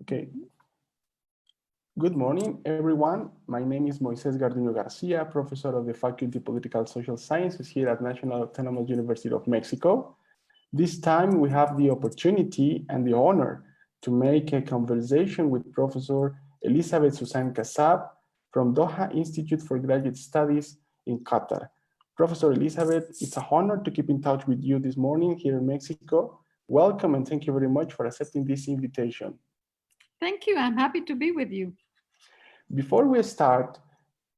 Okay. Good morning, everyone. My name is Moises Garduño Garcia, professor of the Faculty of Political Social Sciences here at National Autonomous University of Mexico. This time we have the opportunity and the honor to make a conversation with Professor Elizabeth Suzanne Kassab from Doha Institute for Graduate Studies in Qatar. Professor Elizabeth, it's an honor to keep in touch with you this morning here in Mexico. Welcome and thank you very much for accepting this invitation. Thank you. I'm happy to be with you. Before we start,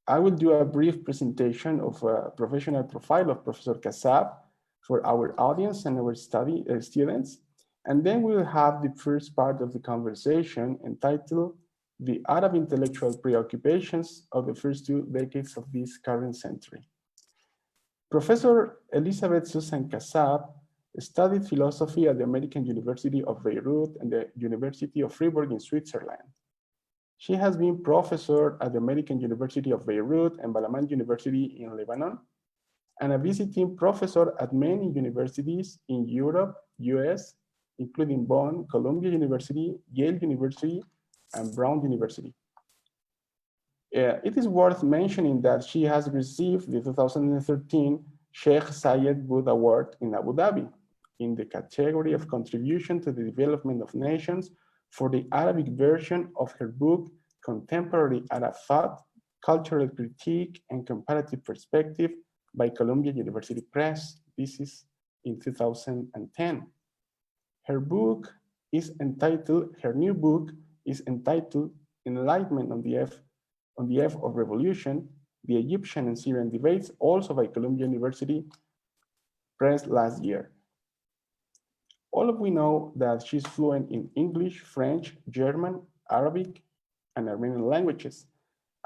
I will do a brief presentation of a professional profile of Professor Kassab for our audience and our students. And then we will have the first part of the conversation entitled The Arab Intellectual Preoccupations of the First 2 Decades of this Current Century. Professor Elizabeth Suzanne Kassab studied philosophy at the American University of Beirut and the University of Freiburg in Switzerland. She has been professor at the American University of Beirut and Balamand University in Lebanon, and a visiting professor at many universities in Europe, US, including Bonn, Columbia University, Yale University, and Brown University. It is worth mentioning that she has received the 2013 Sheikh Zayed Budd Award in Abu Dhabi in the category of contribution to the development of nations for the Arabic version of her book, Contemporary Arab Thought, Cultural Critique and Comparative Perspective by Columbia University Press. This is in 2010. Her new book is entitled Enlightenment on the Eve of Revolution, the Egyptian and Syrian Debates, also by Columbia University Press last year. All of we know that she's fluent in English, French, German, Arabic, and Armenian languages.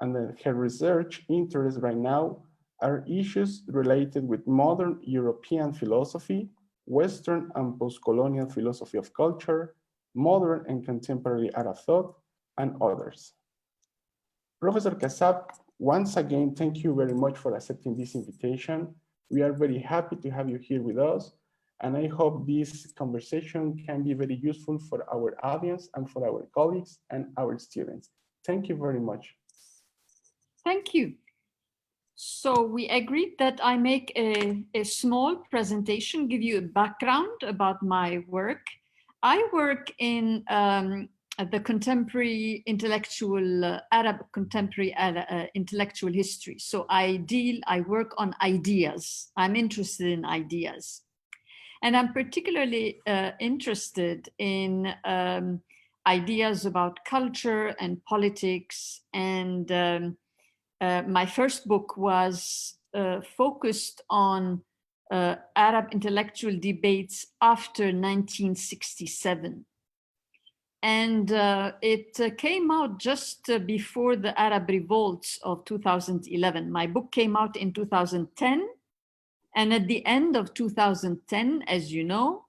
And that her research interests right now are issues related with modern European philosophy, Western and post-colonial philosophy of culture, modern and contemporary Arab thought, and others. Professor Kassab, once again, thank you very much for accepting this invitation. We are very happy to have you here with us. And I hope this conversation can be very useful for our audience and for our colleagues and our students. Thank you very much. Thank you. So we agreed that I make a small presentation, give you a background about my work. I work in the contemporary intellectual, Arab contemporary intellectual history. So I work on ideas. I'm interested in ideas. And I'm particularly interested in ideas about culture and politics. And my first book was focused on Arab intellectual debates after 1967. And it came out just before the Arab revolts of 2011. My book came out in 2010. And at the end of 2010, as you know,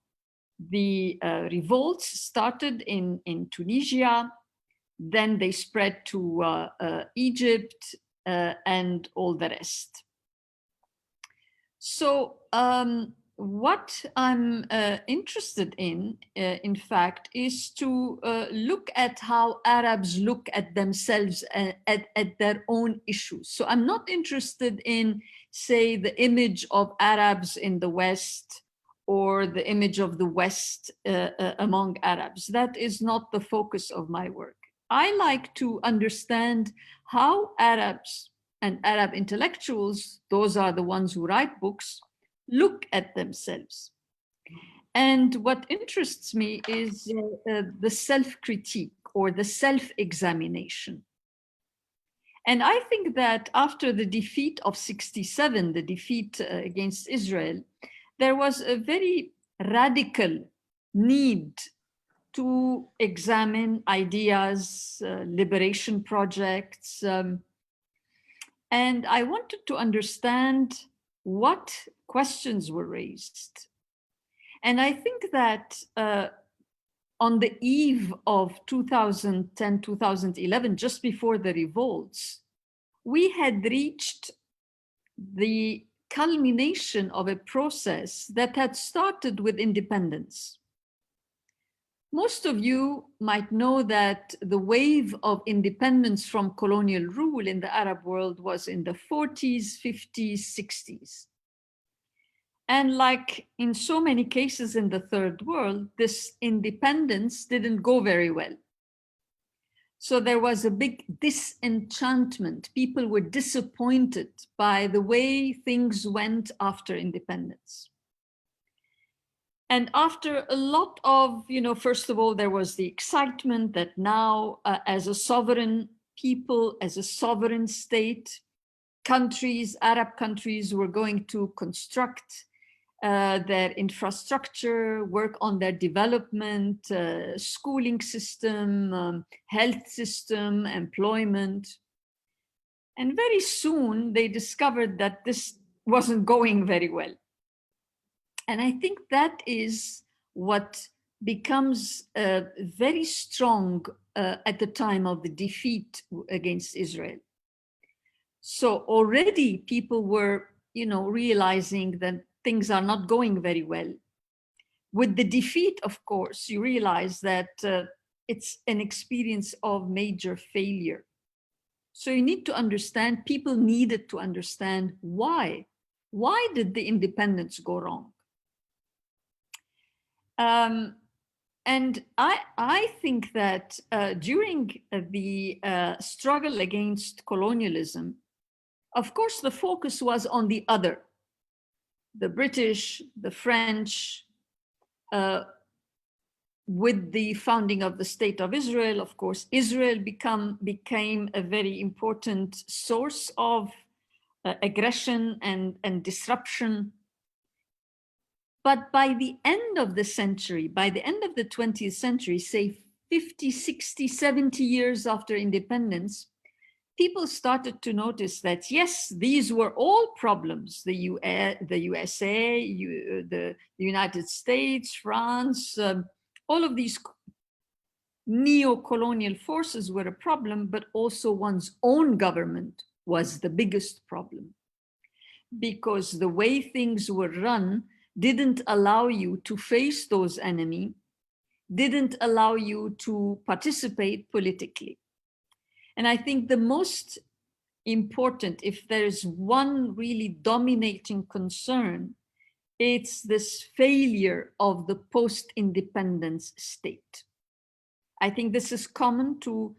the revolts started in Tunisia, then they spread to Egypt and all the rest. So what I'm interested in fact, is to look at how Arabs look at themselves at their own issues. So I'm not interested in, say, the image of Arabs in the West or the image of the West among Arabs. That is not the focus of my work. I like to understand how Arabs and Arab intellectuals, those are the ones who write books, look at themselves. And what interests me is the self-critique or the self-examination. And I think that after the defeat of 67, the defeat against Israel, there was a very radical need to examine ideas, liberation projects. And I wanted to understand what questions were raised. And I think that on the eve of 2010, 2011, just before the revolts, we had reached the culmination of a process that had started with independence. Most of you might know that the wave of independence from colonial rule in the Arab world was in the 40s, 50s, 60s. And like in so many cases in the third world, this independence didn't go very well. So there was a big disenchantment. People were disappointed by the way things went after independence. And after a lot of, first of all, there was the excitement that now as a sovereign people, as a sovereign state, countries, Arab countries were going to construct their infrastructure, work on their development, schooling system, health system, employment. And very soon they discovered that this wasn't going very well. And I think that is what becomes very strong at the time of the defeat against Israel. So already people were, realizing that things are not going very well. With the defeat, of course, you realize that it's an experience of major failure. So you need to understand, people needed to understand why. Why did the independence go wrong? And I think that during the struggle against colonialism, of course, the focus was on the other, the British, the French, with the founding of the State of Israel. Of course, Israel became a very important source of aggression and disruption. But by the end of the century, by the end of the 20th century, say 50, 60, 70 years after independence, people started to notice that, yes, these were all problems. The USA, the United States, France, all of these neo-colonial forces were a problem, but also one's own government was the biggest problem. Because the way things were run didn't allow you to face those enemies, didn't allow you to participate politically. And I think the most important, if there's one really dominating concern, it's this failure of the post-independence state. I think this is common to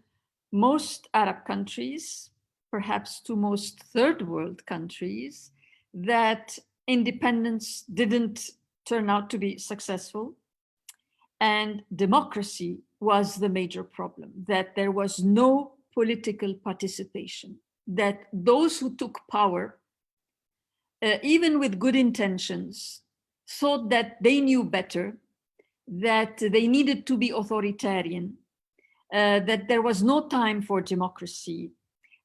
most Arab countries, perhaps to most third world countries, that independence didn't turn out to be successful, and democracy was the major problem, that there was no political participation, that those who took power, even with good intentions, thought that they knew better, that they needed to be authoritarian, that there was no time for democracy,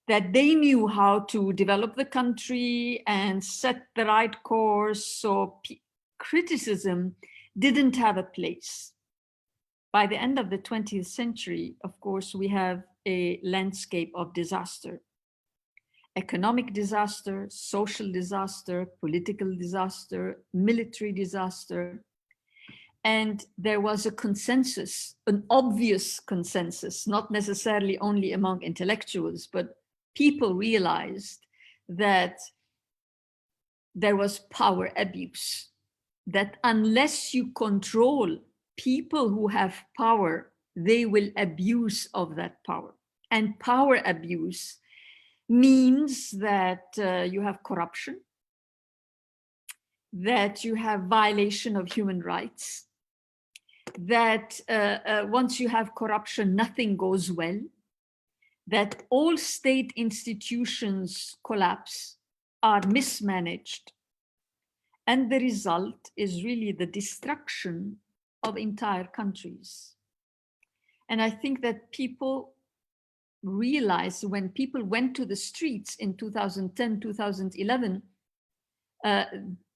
that they knew how to develop the country and set the right course, so criticism didn't have a place. By the end of the 20th century, of course, we have a landscape of disaster. Economic disaster, social disaster, political disaster, military disaster. And there was a consensus, an obvious consensus, not necessarily only among intellectuals, but people realized that there was power abuse, that unless you control people who have power, they will abuse of that power. And power abuse means that you have corruption, that you have violation of human rights, that once you have corruption, nothing goes well, that all state institutions collapse, are mismanaged. And the result is really the destruction of entire countries. And I think that people realized, when people went to the streets in 2010, 2011,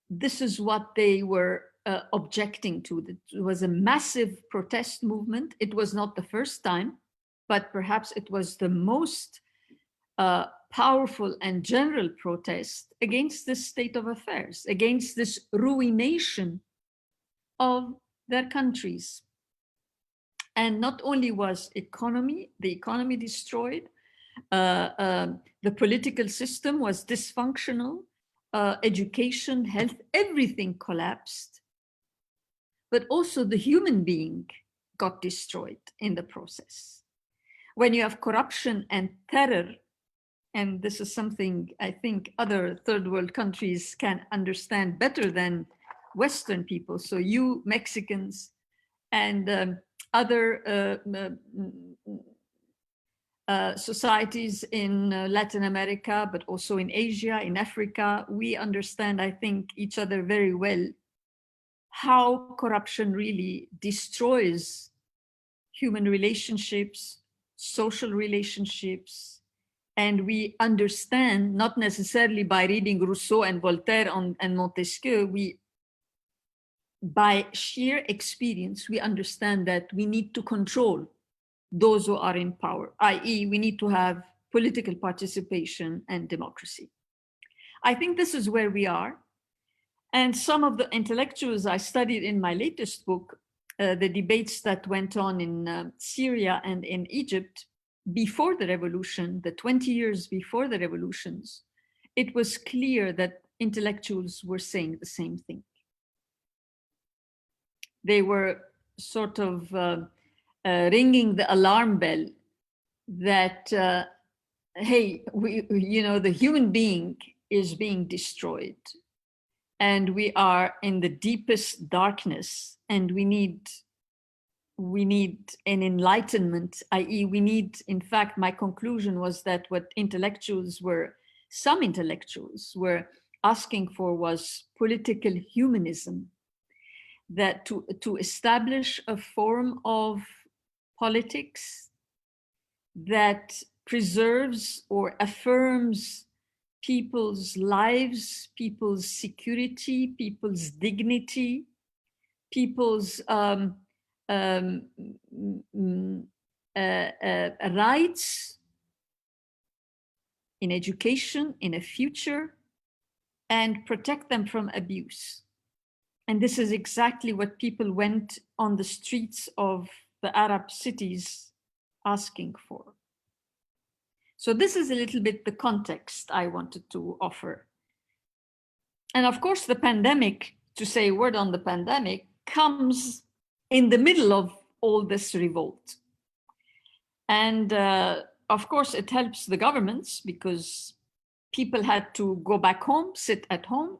this is what they were objecting to. It was a massive protest movement. It was not the first time, but perhaps it was the most powerful and general protest against this state of affairs, against this ruination of their countries. And not only was the economy destroyed, the political system was dysfunctional, education, health, everything collapsed, but also the human being got destroyed in the process. When you have corruption and terror, and this is something I think other third world countries can understand better than Western people. So you Mexicans and other societies in Latin America, but also in Asia, in Africa, we understand, I think, each other very well, how corruption really destroys human relationships, social relationships. And we understand, not necessarily by reading Rousseau and Voltaire and Montesquieu, by sheer experience, we understand that we need to control those who are in power, i.e., we need to have political participation and democracy. I think this is where we are. And some of the intellectuals I studied in my latest book, the debates that went on in Syria and in Egypt before the revolution, the 20 years before the revolutions, it was clear that intellectuals were saying the same thing. They were sort of ringing the alarm bell that, hey, the human being is being destroyed. And we are in the deepest darkness, and we need an enlightenment, i.e., we need, in fact, my conclusion was that what some intellectuals were asking for was political humanism, that to establish a form of politics that preserves or affirms people's lives, people's security, people's dignity, people's rights in education, in a future, and protect them from abuse. And this is exactly what people went on the streets of the Arab cities asking for. So this is a little bit the context I wanted to offer. And of course, the pandemic, to say a word on the pandemic, comes in the middle of all this revolt. And of course, it helps the governments because people had to go back home, sit at home.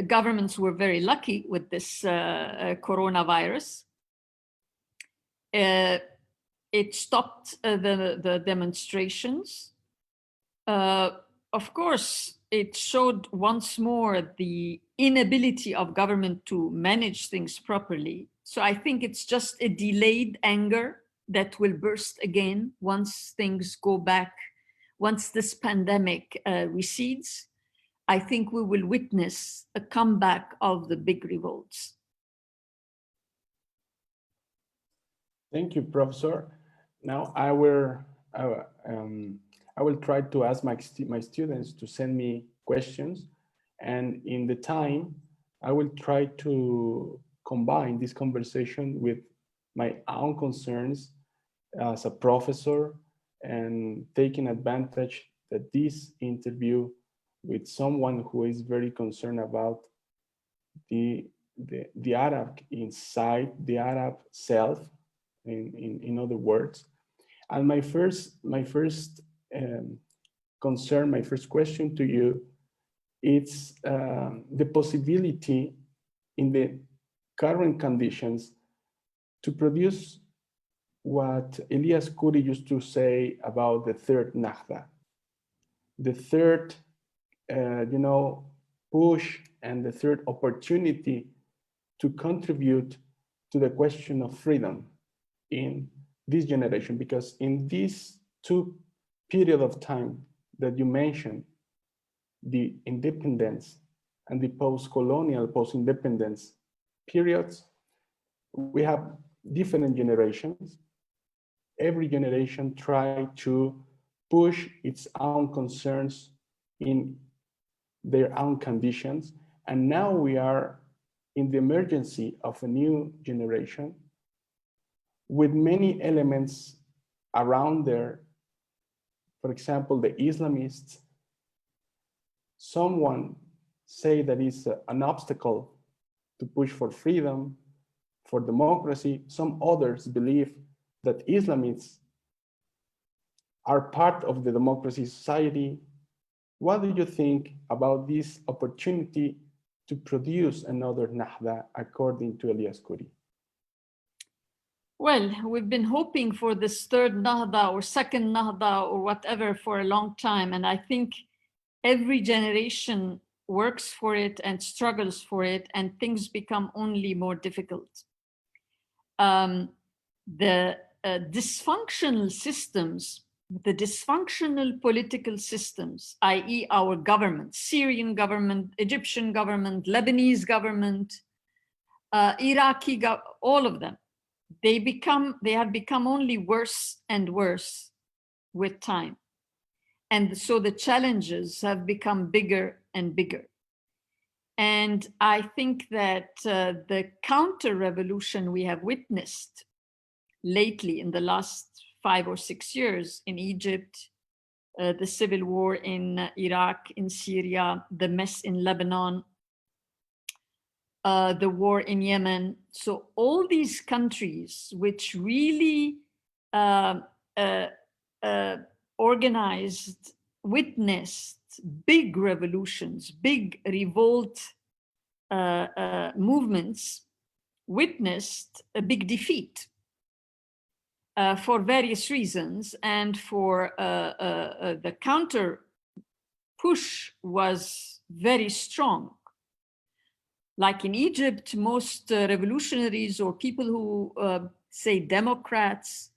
Governments were very lucky with this coronavirus. It stopped the demonstrations. Of course, it showed once more the inability of government to manage things properly. So I think it's just a delayed anger that will burst again once things go back, once this pandemic recedes. I think we will witness a comeback of the big revolts. Thank you, Professor. Now I will try to ask my students to send me questions, and in the time, I will try to combine this conversation with my own concerns as a professor and taking advantage that this interview with someone who is very concerned about the Arab inside, the Arab self, in other words. And my first concern, my first question to you, it's the possibility in the current conditions to produce what Elias Khoury used to say about the third Nahda, the third, push and the third opportunity to contribute to the question of freedom in this generation, because in these two periods of time that you mentioned, the independence and the post-colonial, post-independence periods, we have different generations. Every generation tried to push its own concerns in their own conditions. And now we are in the emergency of a new generation with many elements around there. For example, the Islamists, someone say that it's an obstacle to push for freedom, for democracy. Some others believe that Islamists are part of the democracy society. What do you think about this opportunity to produce another Nahda according to Elias Khoury? Well, we've been hoping for this third Nahda or second Nahda or whatever for a long time. And I think every generation works for it and struggles for it, and things become only more difficult. The dysfunctional systems, the dysfunctional political systems, i.e. our government, Syrian government, Egyptian government, Lebanese government, Iraqi, all of them, they have become only worse and worse with time. And so the challenges have become bigger and bigger. And I think that the counter-revolution we have witnessed lately in the last 5 or 6 years in Egypt, the civil war in Iraq, in Syria, the mess in Lebanon, the war in Yemen. So all these countries which really organized, witnessed big revolutions, big revolt movements, witnessed a big defeat for various reasons. And for the counter push was very strong. Like in Egypt, most revolutionaries or people who say Democrats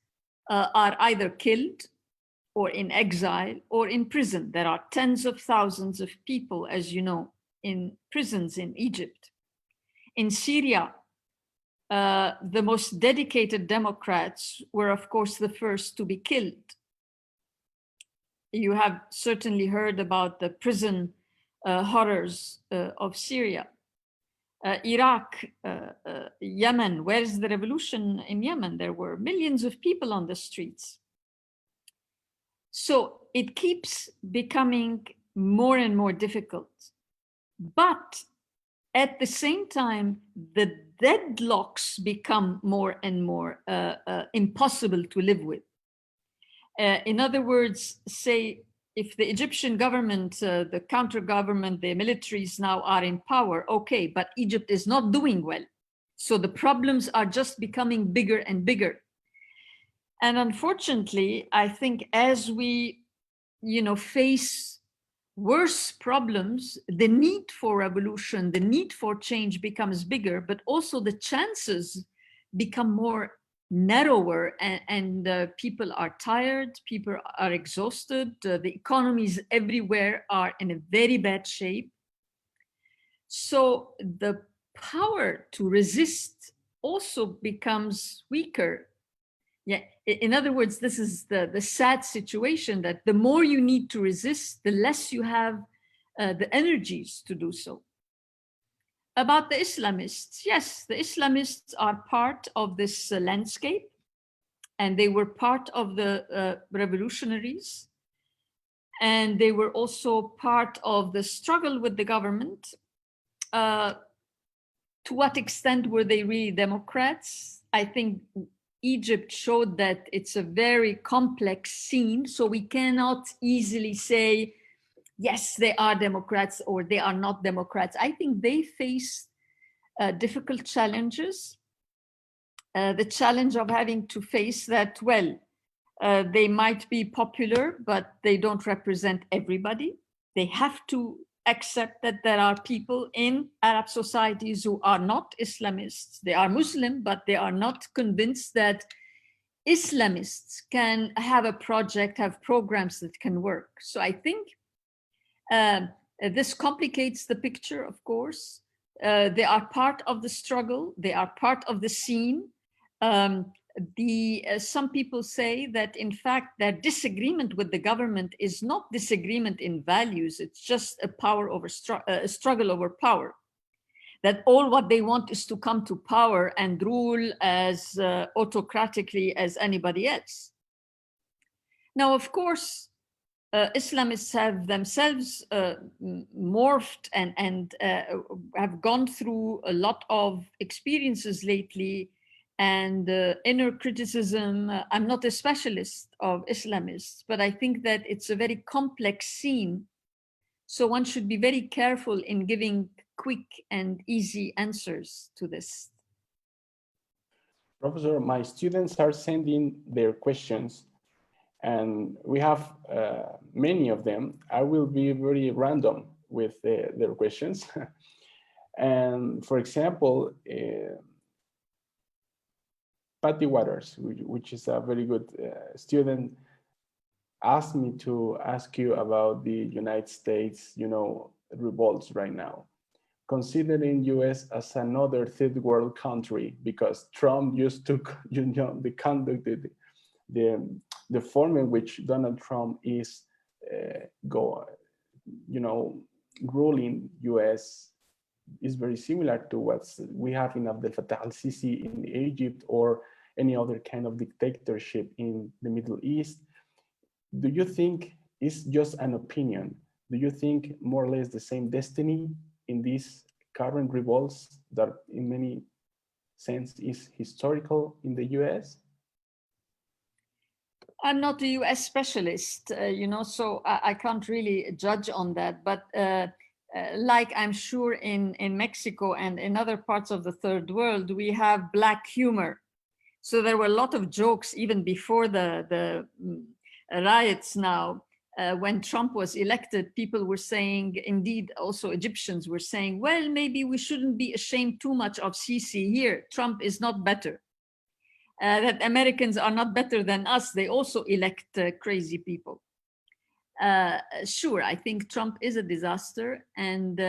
are either killed or in exile or in prison. There are tens of thousands of people, as you know, in prisons in Egypt. In Syria, the most dedicated Democrats were, of course, the first to be killed. You have certainly heard about the prison horrors of Syria. Iraq, Yemen, where is the revolution in Yemen? There were millions of people on the streets. So it keeps becoming more and more difficult. But at the same time, the deadlocks become more and more impossible to live with. In other words, say, if the Egyptian government, the counter-government, the militaries now are in power, okay, but Egypt is not doing well. So the problems are just becoming bigger and bigger. And unfortunately, I think as we, face worse problems, the need for revolution, the need for change becomes bigger, but also the chances become more narrower, and people are tired, people are exhausted, the economies everywhere are in a very bad shape. So the power to resist also becomes weaker. Yeah, in other words, this is the sad situation, that the more you need to resist, the less you have the energies to do so. About the Islamists, yes, the Islamists are part of this landscape, and they were part of the revolutionaries, and they were also part of the struggle with the government. To what extent were they really Democrats? I think Egypt showed that it's a very complex scene, so we cannot easily say, yes, they are Democrats or they are not Democrats. I think they face difficult challenges. The challenge of having to face that, they might be popular, but they don't represent everybody. They have to accept that there are people in Arab societies who are not Islamists. They are Muslim, but they are not convinced that Islamists can have a project, have programs that can work. So I think this complicates the picture, of course. They are part of the struggle. They are part of the scene. Some people say that, in fact, their disagreement with the government is not disagreement in values. It's just a struggle over power. that all what they want is to come to power and rule as autocratically as anybody else. Now, of course, Islamists have themselves morphed and have gone through a lot of experiences lately and inner criticism. I'm not a specialist of Islamists, but I think that it's a very complex scene. So one should be very careful in giving quick and easy answers to this. Professor, my students are sending their questions, and we have many of them. I will be very random with their questions. And for example, Patty Waters, which is a very good student, asked me to ask you about the United States, revolts right now, considering US as another third world country, because Trump just took, the conduct, the form in which Donald Trump is ruling US is very similar to what we have in Abdel Fattah al-Sisi in Egypt or any other kind of dictatorship in the Middle East. Do you think it's just an opinion? Do you think more or less the same destiny in these current revolts that in many sense is historical in the US? I'm not a US specialist, so I can't really judge on that. But like I'm sure in Mexico and in other parts of the third world, we have Black humor. So there were a lot of jokes even before the riots now. When Trump was elected, people were saying, indeed, also Egyptians were saying, well, maybe we shouldn't be ashamed too much of Sisi here. Trump is not better. That Americans are not better than us. They also elect crazy people. Sure, I think Trump is a disaster. And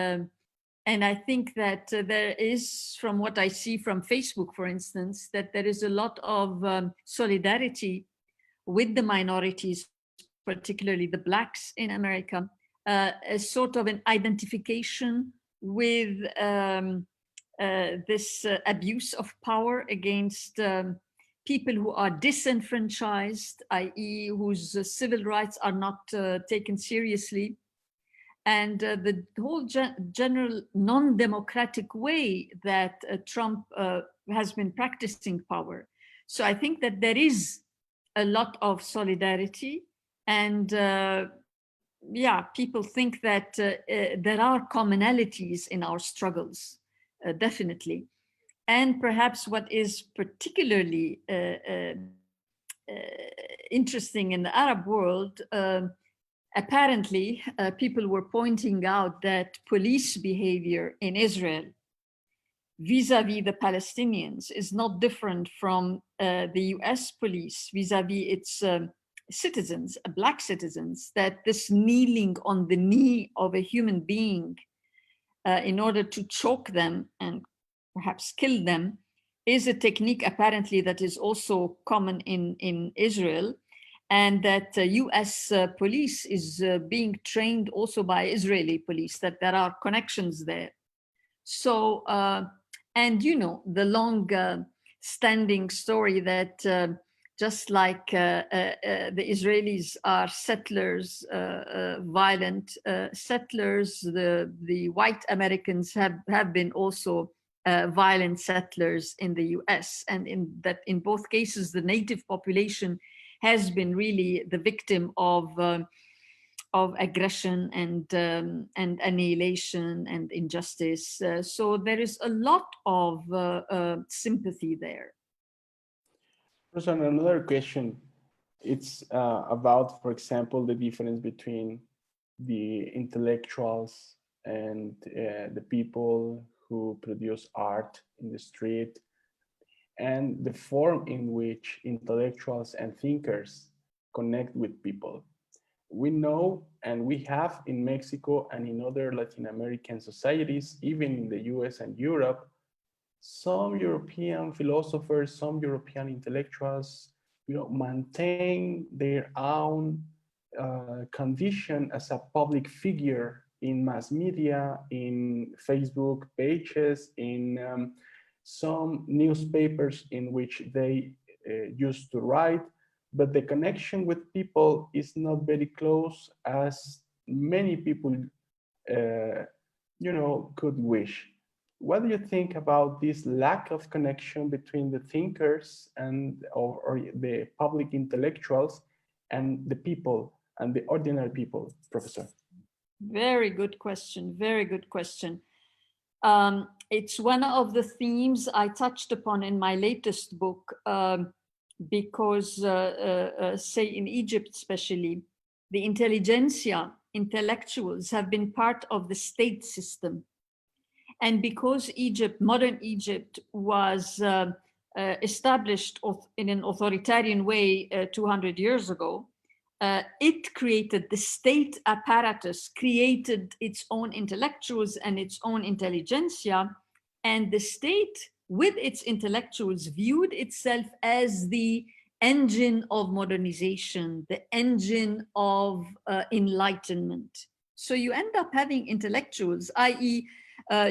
I think that there is, from what I see from Facebook, for instance, that there is a lot of solidarity with the minorities, particularly the Blacks in America, a sort of an identification with this abuse of power against people who are disenfranchised, i.e. whose civil rights are not taken seriously. And the whole general non-democratic way that Trump has been practicing power. So I think that there is a lot of solidarity, and people think that there are commonalities in our struggles, definitely. And perhaps what is particularly interesting in the Arab world, apparently people were pointing out that police behavior in Israel vis-a-vis the Palestinians is not different from the US police vis-a-vis its citizens, Black citizens, that this kneeling on the knee of a human being in order to choke them and perhaps kill them is a technique apparently that is also common in Israel, and that US police is being trained also by Israeli police, that there are connections there. So, and the long standing story that just like the Israelis are settlers, violent settlers, the white Americans have been also violent settlers in the US, and in both cases the native population has been really the victim of aggression and annihilation and injustice. So there is a lot of sympathy there. Rosanna, another question. It's about, for example, the difference between the intellectuals and the people who produce art in the street, and the form in which intellectuals and thinkers connect with people. We know, and we have in Mexico and in other Latin American societies, even in the US and Europe, some European philosophers, some European intellectuals, maintain their own condition as a public figure in mass media, in Facebook pages, in some newspapers in which they used to write, but the connection with people is not very close as many people, could wish. What do you think about this lack of connection between the thinkers and or the public intellectuals and the people and the ordinary people, Professor? Very good question. Very good question. It's one of the themes I touched upon in my latest book, because, say, in Egypt especially, the intelligentsia, intellectuals, have been part of the state system. And because Egypt, modern Egypt, was established in an authoritarian way 200 years ago, it created, the state apparatus created its own intellectuals and its own intelligentsia, and the state with its intellectuals viewed itself as the engine of modernization, the engine of enlightenment. So you end up having intellectuals, i.e.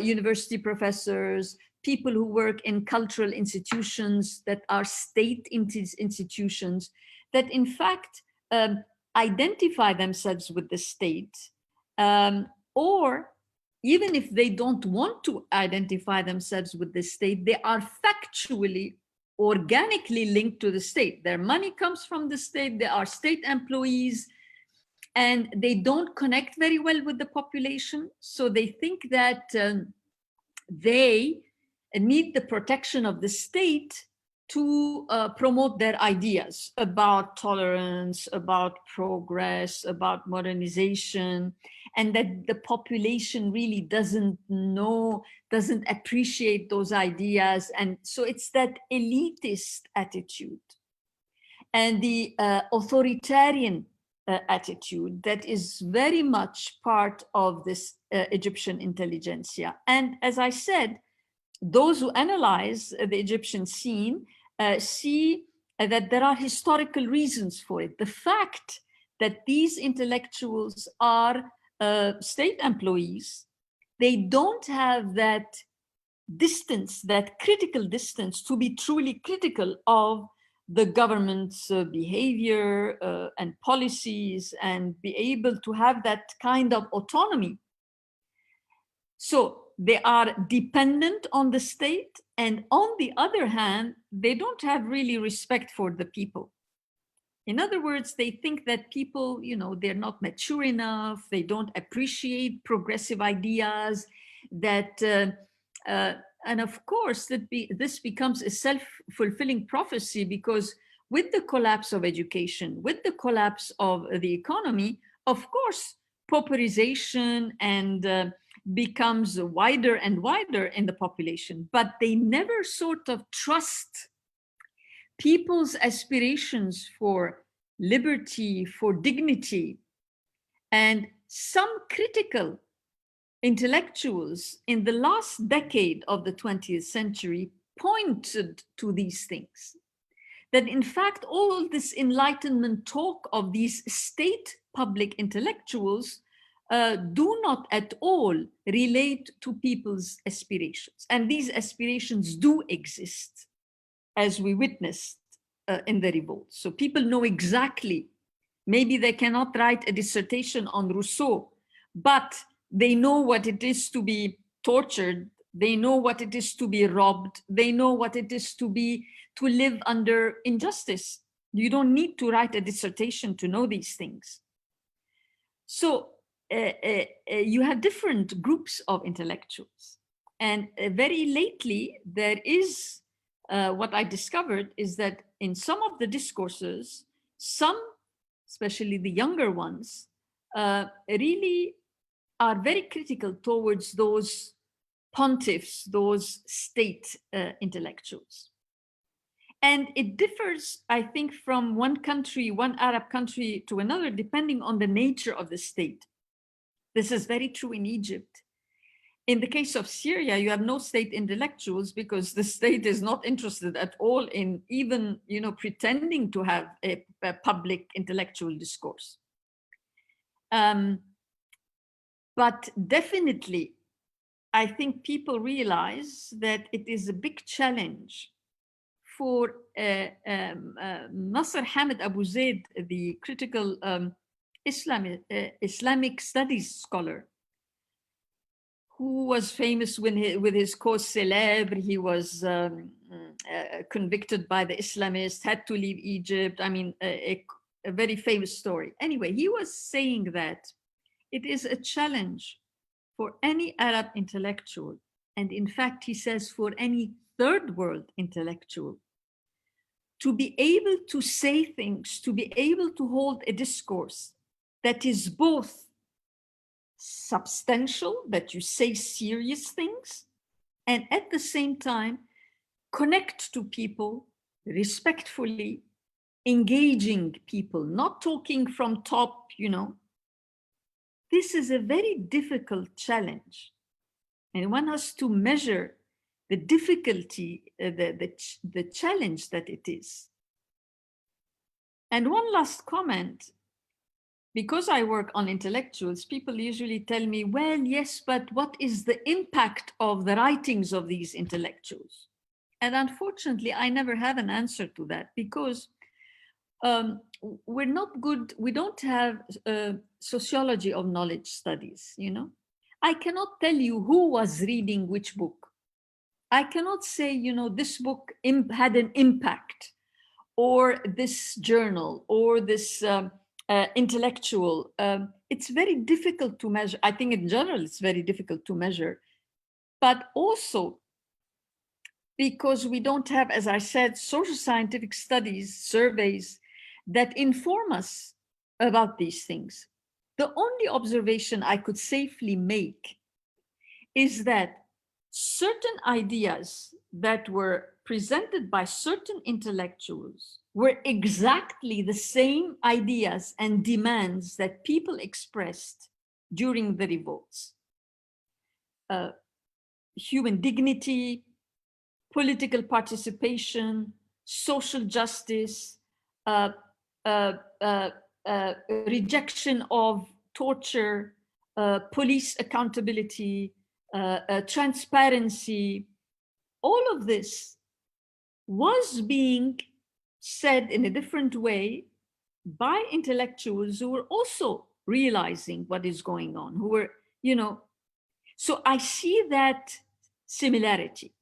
University professors, people who work in cultural institutions that are state institutions, that in fact identify themselves with the state, or even if they don't want to identify themselves with the state, they are factually, organically linked to the state. Their money comes from the state, they are state employees, and they don't connect very well with the population. So they think that they need the protection of the state to promote their ideas about tolerance, about progress, about modernization, and that the population really doesn't know, doesn't appreciate those ideas. And so it's that elitist attitude and the authoritarian attitude that is very much part of this Egyptian intelligentsia. And as I said, those who analyze the Egyptian scene see that there are historical reasons for it. The fact that these intellectuals are state employees, they don't have that distance, that critical distance to be truly critical of the government's behavior and policies, and be able to have that kind of autonomy. So they are dependent on the state, and on the other hand, they don't have really respect for the people. In other words, they think that people, they're not mature enough, they don't appreciate progressive ideas, that, and of course, this becomes a self-fulfilling prophecy, because with the collapse of education, with the collapse of the economy, of course, pauperization and becomes wider and wider in the population, but they never sort of trust people's aspirations for liberty, for dignity. And some critical intellectuals in the last decade of the 20th century pointed to these things. That in fact, all this enlightenment talk of these state public intellectuals do not at all relate to people's aspirations. And these aspirations do exist, as we witnessed in the revolt. So people know exactly, maybe they cannot write a dissertation on Rousseau, but they know what it is to be tortured, they know what it is to be robbed, they know what it is to live under injustice. You don't need to write a dissertation to know these things. So you have different groups of intellectuals. And very lately, there is, what I discovered is that in some of the discourses, some, especially the younger ones, really are very critical towards those pontiffs, those state intellectuals. And it differs, I think, from one country, one Arab country to another, depending on the nature of the state. This is very true in Egypt. In the case of Syria, you have no state intellectuals because the state is not interested at all in even, pretending to have a public intellectual discourse. But definitely, I think people realize that it is a big challenge for Nasser Hamid Abu Zaid, the critical Islamic studies scholar, who was famous with his cause célèbre. He was convicted by the Islamists, had to leave Egypt. I mean, a very famous story. Anyway, he was saying that it is a challenge for any Arab intellectual, and in fact, he says for any third world intellectual, to be able to say things, to be able to hold a discourse that is both substantial, that you say serious things, and at the same time connect to people respectfully, engaging people, not talking from top, you know. This is a very difficult challenge, and one has to measure the difficulty, the challenge that it is. And one last comment, because I work on intellectuals, people usually tell me, well, yes, but what is the impact of the writings of these intellectuals? And unfortunately, I never have an answer to that, because we're not good, we don't have sociology of knowledge studies, you know. I cannot tell you who was reading which book. I cannot say, you know, this book had an impact, or this journal, or this intellectual. It's very difficult to measure. I think in general, it's very difficult to measure. But also because we don't have, as I said, social scientific studies, surveys that inform us about these things. The only observation I could safely make is that certain ideas that were presented by certain intellectuals were exactly the same ideas and demands that people expressed during the revolts. Human dignity, political participation, social justice, rejection of torture, police accountability, transparency. All of this was being said in a different way by intellectuals who were also realizing what is going on, who were, you know, so I see that similarity.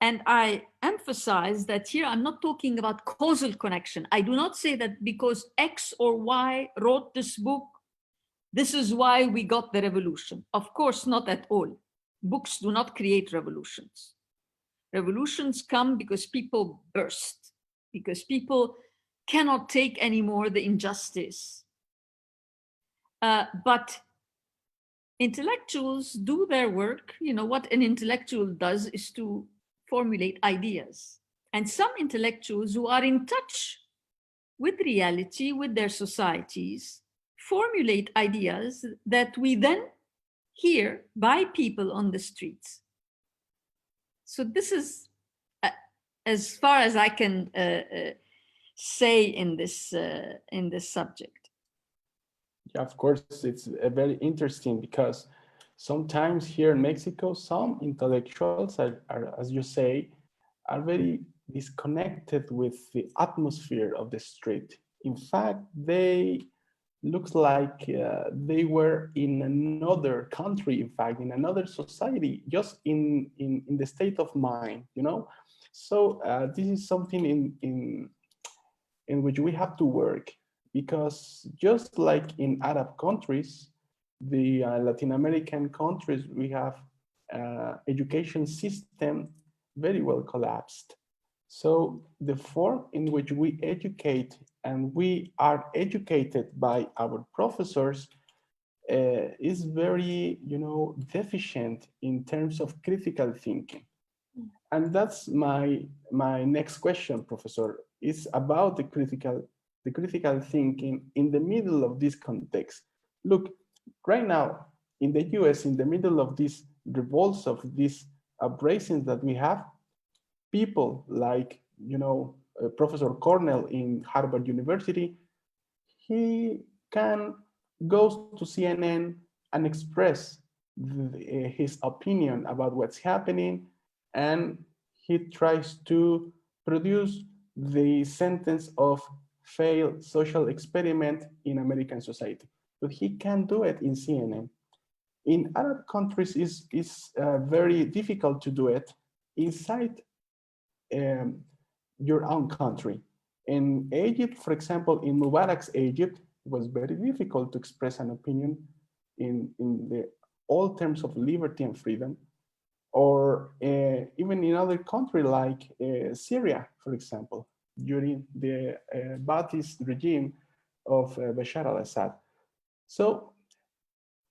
And I emphasize that here I'm not talking about causal connection. I do not say that because X or Y wrote this book, this is why we got the revolution. Of course, not at all. Books do not create revolutions. Revolutions come because people burst, because people cannot take anymore the injustice. But intellectuals do their work. You know, what an intellectual does is to formulate ideas. And some intellectuals who are in touch with reality, with their societies, formulate ideas that we then hear by people on the streets. So this is as far as I can say in this subject. Yeah, of course, it's very interesting because sometimes here in Mexico, some intellectuals are, as you say, are very disconnected with the atmosphere of the street. In fact, they looks like they were in another country, in fact, in another society, just in the state of mind, you know? So this is something in which we have to work, because just like in Arab countries, the Latin American countries, we have education system very well collapsed. So the form in which we educate and we are educated by our professors is very, you know, deficient in terms of critical thinking. And that's my next question, Professor, is about the critical thinking in the middle of this context. Look, right now in the US, in the middle of these revolts, of these uprisings that we have, people like, you know, Professor Cornell in Harvard University, he can go to CNN and express his opinion about what's happening, and he tries to produce the sentence of failed social experiment in American society. But he can't do it in CNN. In Arab countries, it's very difficult to do it inside um, your own country. In Egypt, for example, in Mubarak's Egypt, it was very difficult to express an opinion in the all terms of liberty and freedom, or even in other countries like Syria, for example, during the Ba'athist regime of Bashar al-Assad. So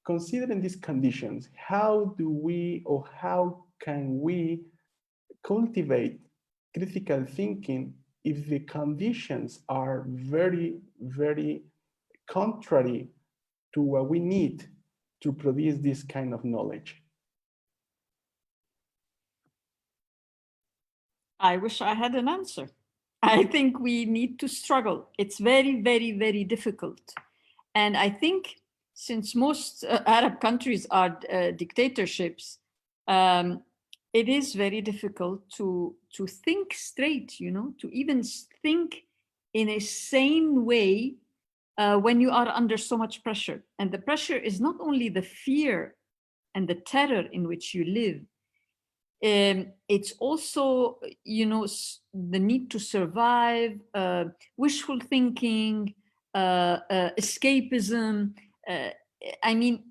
considering these conditions, how do we, or how can we cultivate critical thinking if the conditions are very, very contrary to what we need to produce this kind of knowledge? I wish I had an answer. I think we need to struggle. It's very, very, very difficult. And I think since most Arab countries are dictatorships, it is very difficult to think straight, you know, to even think in a sane way when you are under so much pressure. And the pressure is not only the fear and the terror in which you live, it's also, you know, the need to survive, wishful thinking, escapism. I mean,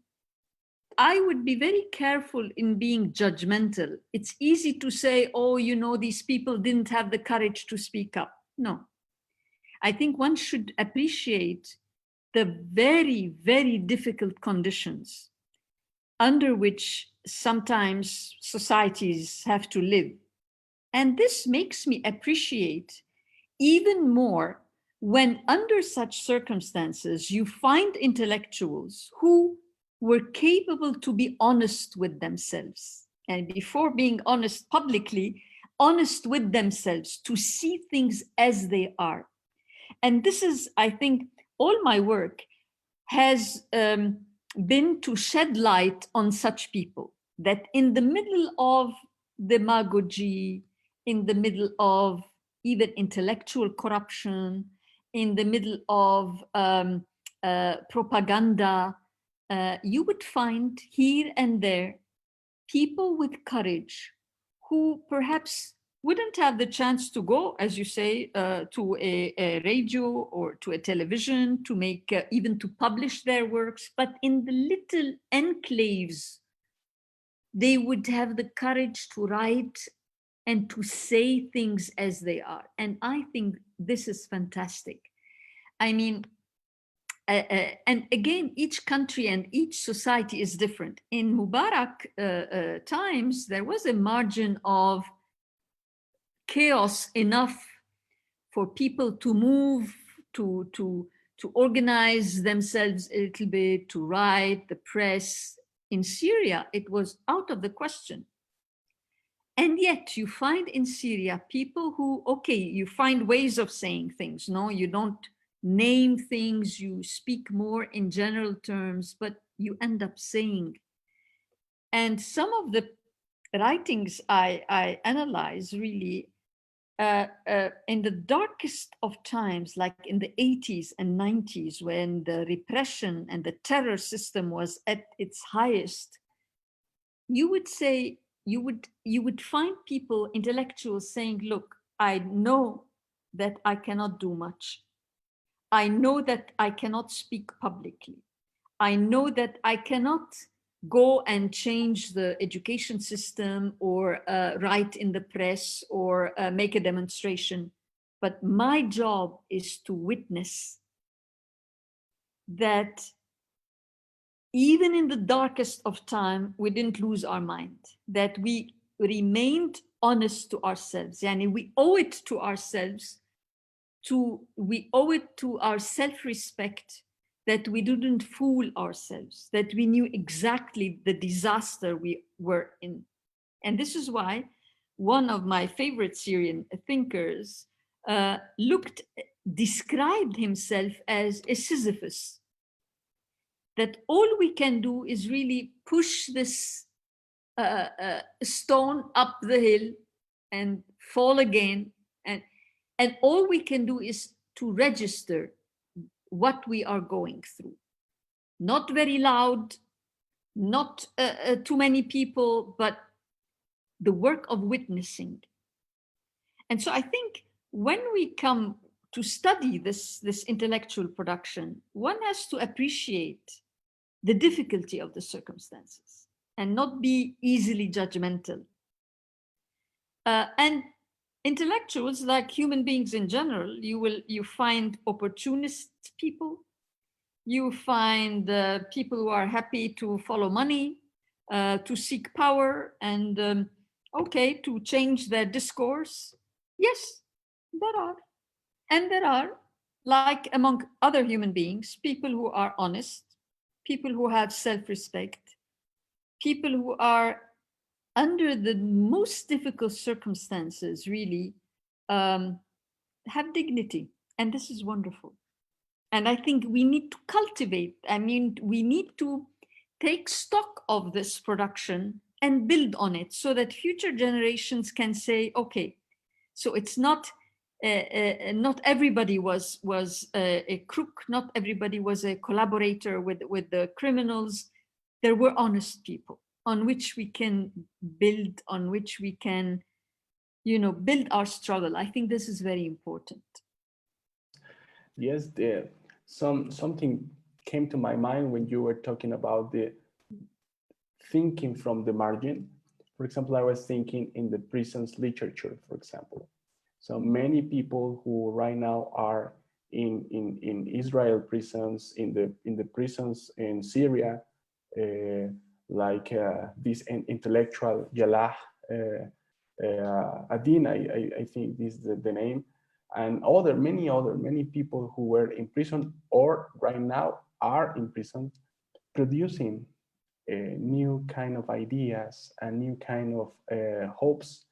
I would be very careful in being judgmental. It's easy to say, oh, you know, these people didn't have the courage to speak up. No. I think one should appreciate the very, very difficult conditions under which sometimes societies have to live. And this makes me appreciate even more when, under such circumstances, you find intellectuals who were capable to be honest with themselves. And before being honest publicly, honest with themselves, to see things as they are. And this is, I think, all my work has been to shed light on such people, that in the middle of demagogy, in the middle of even intellectual corruption, in the middle of propaganda, you would find here and there people with courage who perhaps wouldn't have the chance to go, as you say, to a radio or to a television, to make, even to publish their works, but in the little enclaves, they would have the courage to write and to say things as they are. And I think this is fantastic. I mean, and again, each country and each society is different. In Mubarak times, there was a margin of chaos enough for people to move, to organize themselves a little bit, to write, the press. In Syria, it was out of the question. And yet you find in Syria people who, okay, you find ways of saying things, no, you don't name things, you speak more in general terms, but you end up saying. And some of the writings I analyze really in the darkest of times, like in the 80s and 90s, when the repression and the terror system was at its highest, you would say, you would find people, intellectuals, saying, look, I know that I cannot do much. I know that I cannot speak publicly. I know that I cannot go and change the education system or write in the press or make a demonstration. But my job is to witness that even in the darkest of time, we didn't lose our mind, that we remained honest to ourselves. Yani we owe it to ourselves, we owe it to our self-respect that we didn't fool ourselves, that we knew exactly the disaster we were in. And this is why one of my favorite Syrian thinkers described himself as a Sisyphus. that all we can do is really push this stone up the hill and fall again, and all we can do is to register what we are going through. Not very loud, not too many people, but the work of witnessing. And so I think when we come to study this intellectual production, one has to appreciate the difficulty of the circumstances and not be easily judgmental. And intellectuals, like human beings in general, you find opportunist people, you find people who are happy to follow money, to seek power, and to change their discourse. Yes, there are. And there are, like among other human beings, people who are honest, people who have self-respect, people who are under the most difficult circumstances, really have dignity. And this is wonderful. And I think we need to cultivate, we need to take stock of this production and build on it so that future generations can say, okay, so it's not everybody was a crook, not everybody was a collaborator with the criminals. There were honest people on which we can build, on which we can, build our struggle. I think this is very important. Yes, something came to my mind when you were talking about the thinking from the margin. For example, I was thinking in the prisons literature, for example. So many people who right now are in Israel prisons, in the prisons in Syria, like this intellectual Yalah Adin, I think this is the name, and many people who were in prison or right now are in prison, producing new kind of ideas and new kind of hopes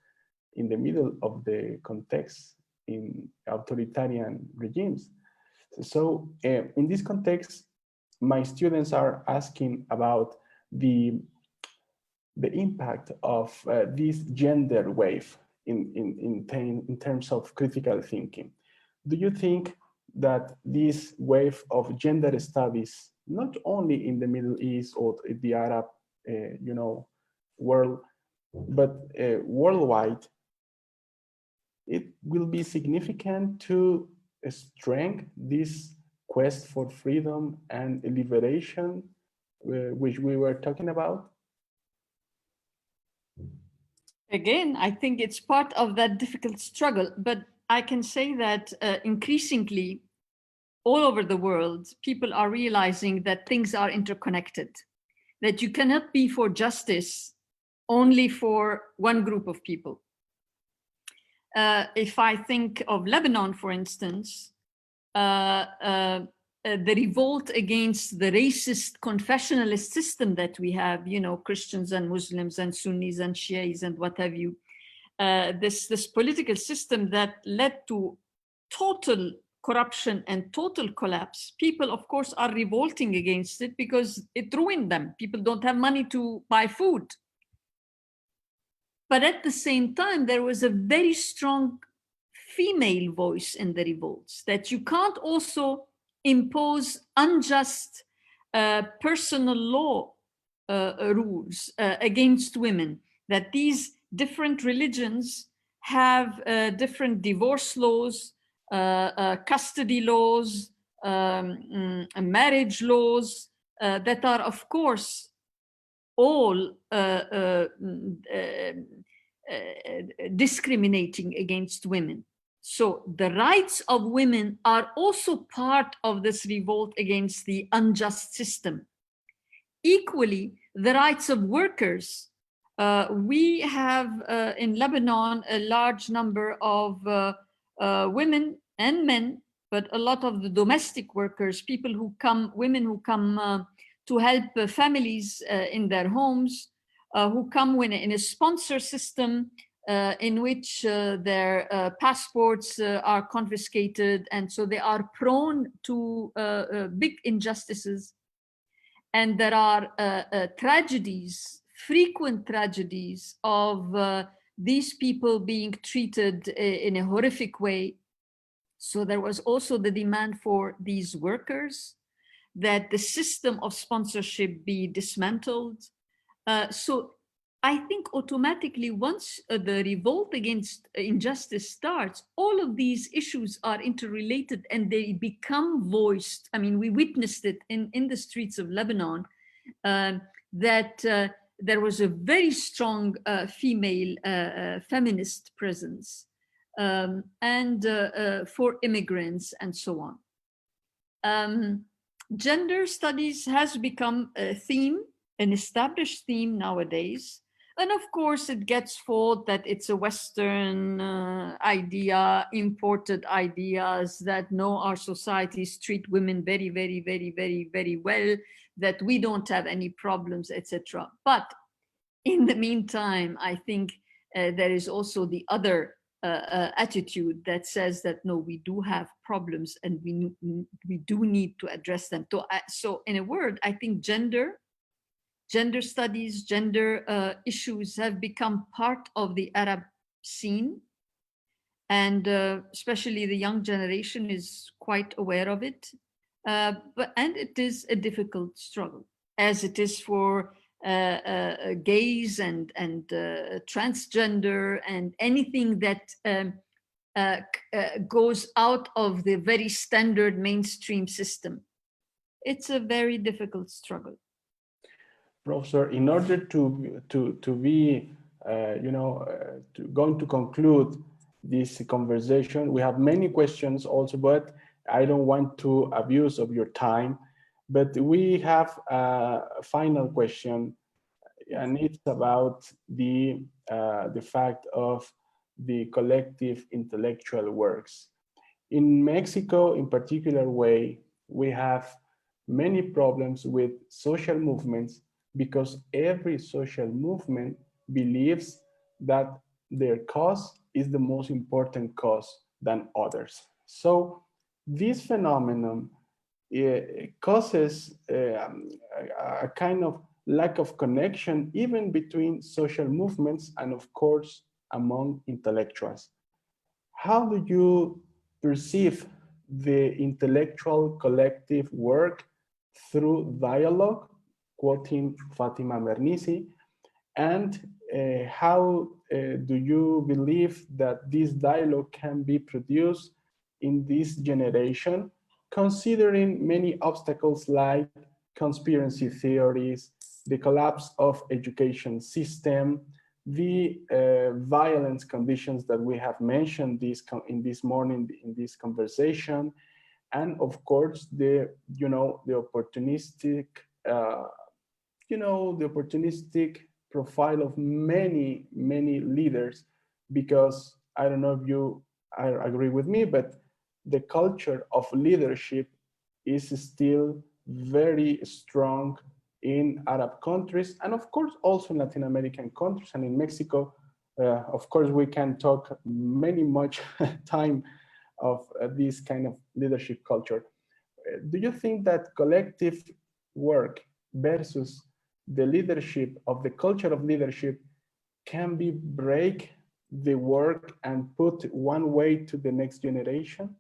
in the middle of the context in authoritarian regimes. So in this context, my students are asking about the impact of this gender wave in terms of critical thinking. Do you think that this wave of gender studies, not only in the Middle East or the Arab, world, but worldwide, it will be significant to strengthen this quest for freedom and liberation, which we were talking about? Again, I think it's part of that difficult struggle, but I can say that increasingly all over the world, people are realizing that things are interconnected, that you cannot be for justice only for one group of people. If I think of Lebanon, for instance, the revolt against the racist confessionalist system that we have, Christians and Muslims and Sunnis and Shias and what have you, this political system that led to total corruption and total collapse. People, of course, are revolting against it because it ruined them. People don't have money to buy food. But at the same time, there was a very strong female voice in the revolts, that you can't also impose unjust personal law rules against women, that these different religions have different divorce laws, custody laws, marriage laws that are, of course, all discriminating against women. So the rights of women are also part of this revolt against the unjust system. Equally, the rights of workers. We have in Lebanon a large number of women and men, but a lot of the domestic workers, women who come to help families in their homes, who come in a sponsor system in which their passports are confiscated, and so they are prone to big injustices. And there are tragedies, frequent tragedies of these people being treated in a horrific way. So there was also the demand for these workers that the system of sponsorship be dismantled. So I think automatically once the revolt against injustice starts, all of these issues are interrelated and they become voiced. I mean, we witnessed it in the streets of Lebanon, that there was a very strong female feminist presence, and for immigrants and so on. Gender studies has become a theme, an established theme nowadays. And of course, it gets thought that it's a Western idea, imported ideas, that no, our societies treat women very, very, very, very, very well, that we don't have any problems, etc. But in the meantime, I think there is also the other attitude that says that no, we do have problems and we do need to address them. So in a word, I think gender studies, gender issues have become part of the Arab scene, and especially the young generation is quite aware of it. And it is a difficult struggle, as it is for gays and transgender and anything that goes out of the very standard mainstream system. It's a very difficult struggle. Professor, in order to be, going to conclude this conversation, we have many questions also, but I don't want to abuse of your time. But we have a final question, and it's about the fact of the collective intellectual works. In Mexico, in particular way, we have many problems with social movements because every social movement believes that their cause is the most important cause than others. So this phenomenon causes a kind of lack of connection even between social movements and of course among intellectuals. How do you perceive the intellectual collective work through dialogue, quoting Fatima Mernissi, and how do you believe that this dialogue can be produced in this generation, considering many obstacles like conspiracy theories, the collapse of education system, the violence conditions that we have mentioned in this morning in this conversation, and of course the opportunistic the opportunistic profile of many leaders, because I don't know if you agree with me, but the culture of leadership is still very strong in Arab countries, and of course also in Latin American countries and in Mexico. Of course, we can talk much time of this kind of leadership culture. Do you think that collective work versus the leadership of the culture of leadership can be break the work and put one way to the next generation?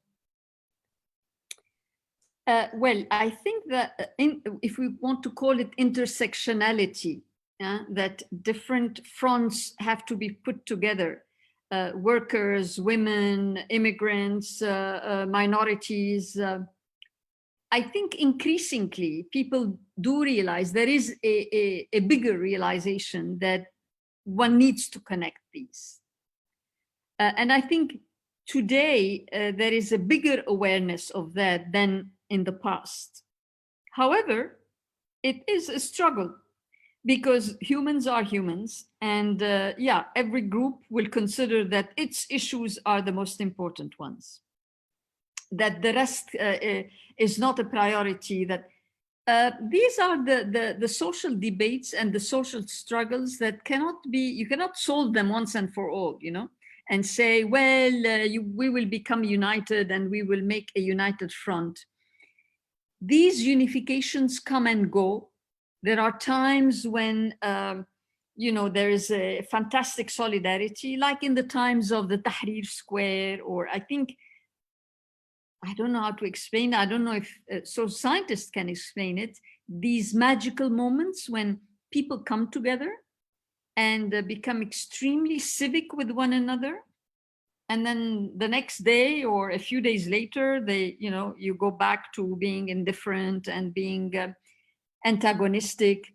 Well, I think that if we want to call it intersectionality, that different fronts have to be put together, workers, women, immigrants, minorities. I think increasingly people do realize there is a bigger realization that one needs to connect these. And I think today there is a bigger awareness of that than in the past. However, it is a struggle because humans are humans, and every group will consider that its issues are the most important ones, that the rest is not a priority, that these are the social debates and the social struggles that you cannot solve them once and for all, and say, well, we will become united and we will make a united front. These unifications come and go, There are times when, there is a fantastic solidarity, like in the times of the Tahrir Square, or I don't know how to explain. I don't know if so scientists can explain it. These magical moments when people come together and become extremely civic with one another, and then the next day or a few days later, you go back to being indifferent and being antagonistic.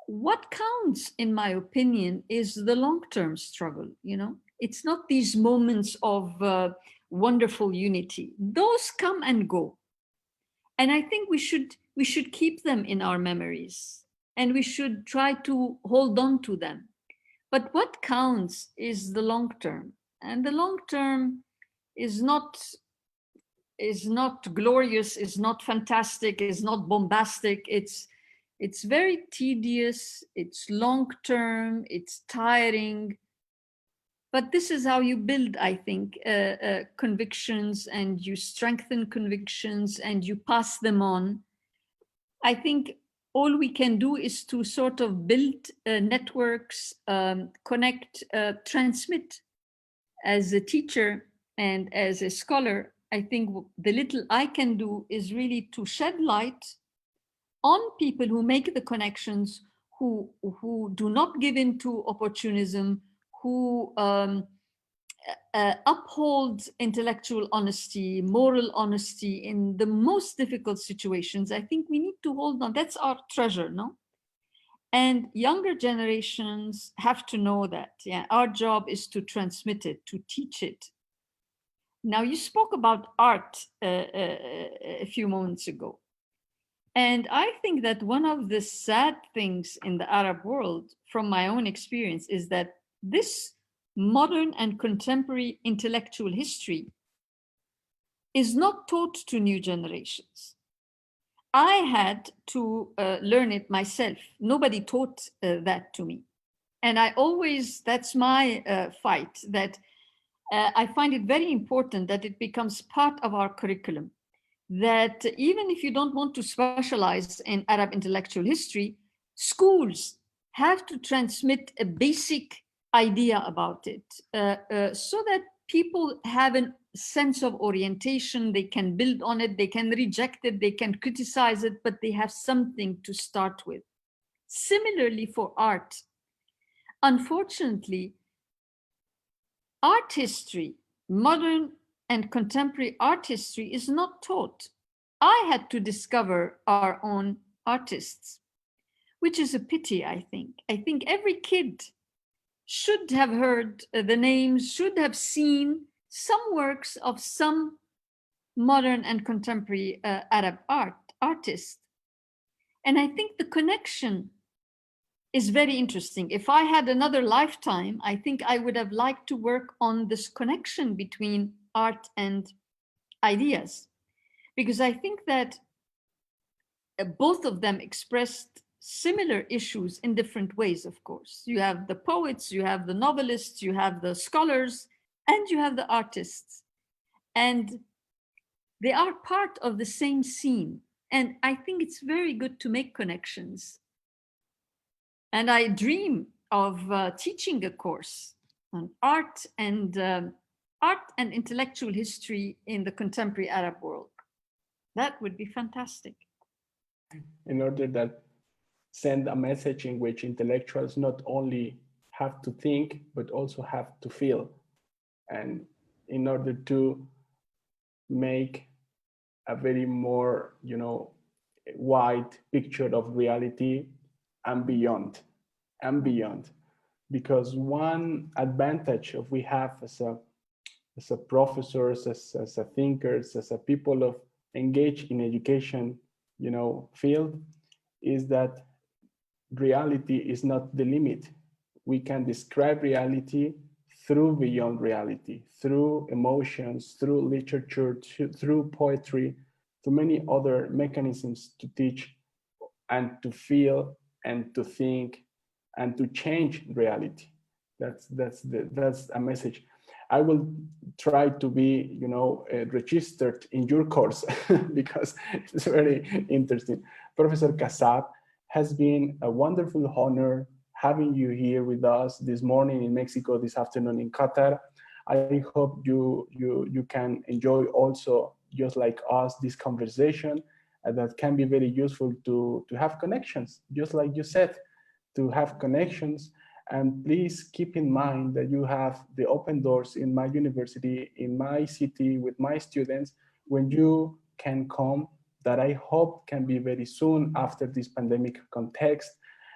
What counts, in my opinion, is the long-term struggle. It's not these moments of wonderful unity. Those come and go, and I think we should keep them in our memories, and we should try to hold on to them. But what counts is the long term, and the long term is not glorious, is not fantastic, is not bombastic. It's very tedious, it's long term, it's tiring. But this is how you build, I think, convictions, and you strengthen convictions and you pass them on. I think all we can do is to sort of build networks, connect, transmit. As a teacher and as a scholar, I think the little I can do is really to shed light on people who make the connections, who do not give in to opportunism, who uphold intellectual honesty, moral honesty in the most difficult situations. I think we need to hold on. That's our treasure, no? And younger generations have to know that. Yeah, our job is to transmit it, to teach it. Now, you spoke about art a few moments ago. And I think that one of the sad things in the Arab world, from my own experience, is that this modern and contemporary intellectual history is not taught to new generations. I had to learn it myself. Nobody taught that to me. And that's my fight, that I find it very important that it becomes part of our curriculum. That even if you don't want to specialize in Arab intellectual history, schools have to transmit a basic idea about it, so that people have a sense of orientation. They can build on it, they can reject it, they can criticize it, but they have something to start with. Similarly for art, unfortunately, art history, modern and contemporary art history, is not taught. I had to discover our own artists, which is a pity, I think. I think every kid should have heard the names, should have seen some works of some modern and contemporary Arab artists. And I think the connection is very interesting. If I had another lifetime, I think I would have liked to work on this connection between art and ideas, because I think that both of them expressed similar issues in different ways, of course. You have the poets, you have the novelists, you have the scholars, and you have the artists. And they are part of the same scene. And I think it's very good to make connections. And I dream of teaching a course on art and intellectual history in the contemporary Arab world. That would be fantastic. In order that send a message in which intellectuals not only have to think, but also have to feel. And in order to make a very more, wide picture of reality and beyond. Because one advantage of we have as a professors, as a thinkers, as a people of engaged in education, field, is that reality is not the limit. We can describe reality through beyond reality, through emotions, through literature, through poetry, through many other mechanisms to teach and to feel and to think and to change reality. That's a message. I will try to be, registered in your course because it's very interesting. Professor Kassab, has been a wonderful honor having you here with us this morning in Mexico, this afternoon in Qatar. I hope you can enjoy also, just like us, this conversation that can be very useful to have connections, just like you said, to have connections. And please keep in mind that you have the open doors in my university, in my city, with my students, when you can come, that I hope can be very soon after this pandemic context.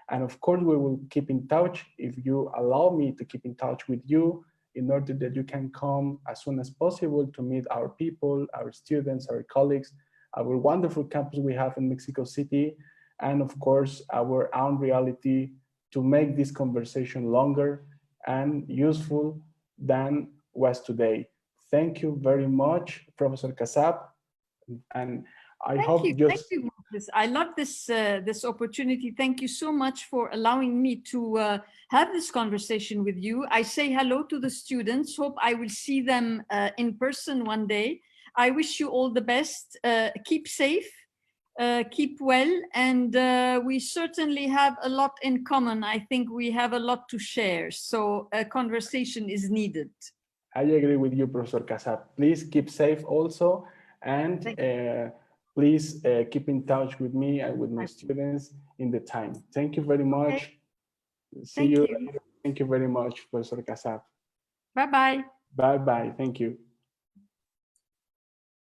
And of course, we will keep in touch if you allow me to keep in touch with you in order that you can come as soon as possible to meet our people, our students, our colleagues, our wonderful campus we have in Mexico City, and of course, our own reality to make this conversation longer and useful than was today. Thank you very much, Professor Kassab. And I Thank hope you. Thank just you, Marcus. I love this opportunity. Thank you so much for allowing me to have this conversation with you. I say hello to the students. Hope I will see them in person one day. I wish you all the best. Keep safe, keep well, and we certainly have a lot in common. I think we have a lot to share. So a conversation is needed. I agree with you, Professor Kassab. Please keep safe also, and please keep in touch with me and with my students in the time. Thank you very much. Okay. See you later. Thank you very much, Professor Kassab. Bye-bye. Bye-bye. Thank you.